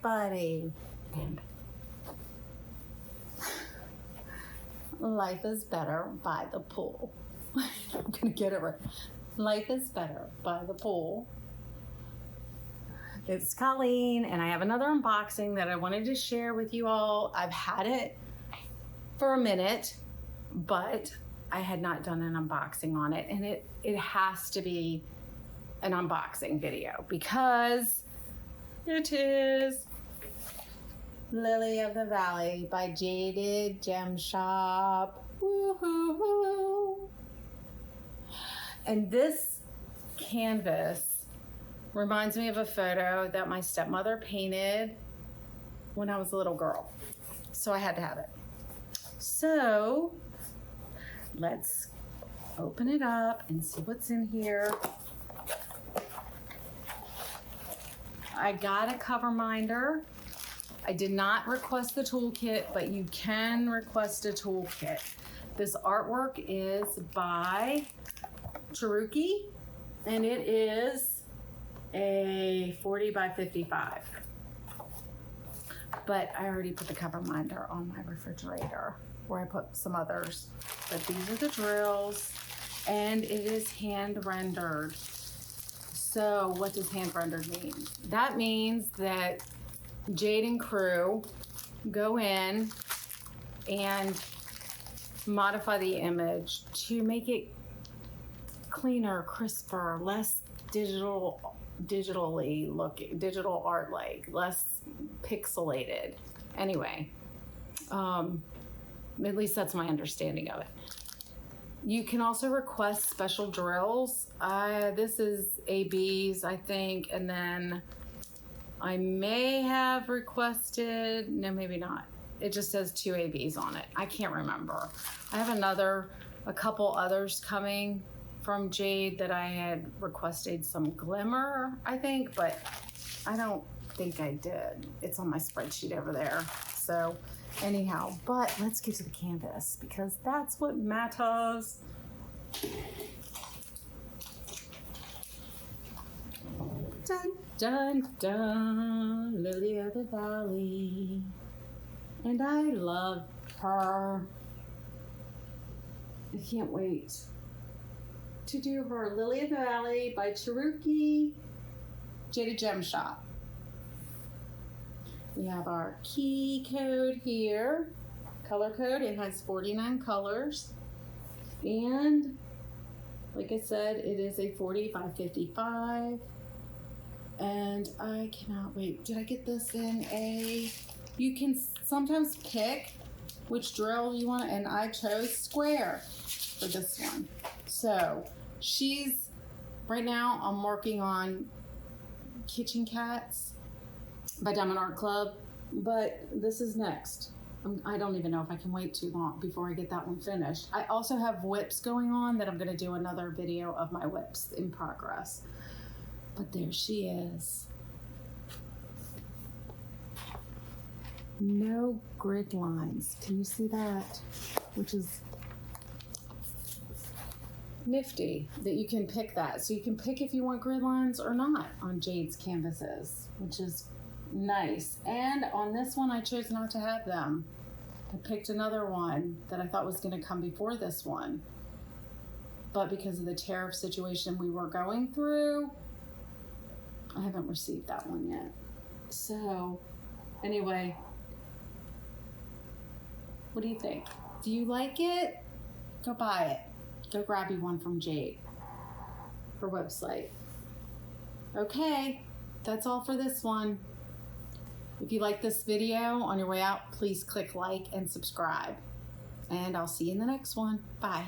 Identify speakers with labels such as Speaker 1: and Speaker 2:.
Speaker 1: everybody. And life is better by the pool. I'm gonna get it right. Life is better by the pool. It's Colleen, and I have another unboxing that I wanted to share with you all. I've had it for a minute, but I had not done an unboxing on it, and it has to be an unboxing video because it is Lily of the Valley by Jaded Gem Shop. Woo-hoo-hoo. And this canvas reminds me of a photo that my stepmother painted when I was a little girl. So I had to have it. So let's open it up and see what's in here. I got a cover minder. I did not request the toolkit, but you can request a toolkit. This artwork is by Cherokee, and it is a 40 by 55. But I already put the cover minder on my refrigerator where I put some others. But these are the drills, and it is hand rendered. So what does hand rendered mean? That means that Jade and crew go in and modify the image to make it cleaner, crisper, less digitally looking, digital art like, less pixelated. Anyway, at least that's my understanding of it. You can also request special drills. This is ABs, I think, and then I may have requested, no, maybe not. It just says 2 ABs on it. I can't remember. I have a couple others coming from Jade that I had requested some glimmer, I think, but I don't think I did. It's on my spreadsheet over there. So anyhow, but let's get to the canvas because that's what matters. Dun, dun, dun, Lily of the Valley. And I love her. I can't wait to do her. Lily of the Valley by Cherokee, Jaded Gem Shop. We have our key code here, color code. It has 49 colors. And like I said, it is a 40 by 55. And I cannot wait. Did I get this in a, you can sometimes pick which drill you want, and I chose square for this one. So right now I'm working on Kitchen Cats by Diamond Art Club, but this is next. I don't even know if I can wait too long before I get that one finished. I also have whips going on that I'm going to do another video of my whips in progress. But there she is. No grid lines. Can you see that? Which is nifty that you can pick that. So you can pick if you want grid lines or not on Jade's canvases, which is nice. And on this one, I chose not to have them. I picked another one that I thought was going to come before this one. But because of the tariff situation we were going through, I haven't received that one yet. So anyway, what do you think? Do you like it? Go buy it. Go grab you one from Jade, her website. Okay, that's all for this one. If you like this video, on your way out, please click like and subscribe. And I'll see you in the next one. Bye.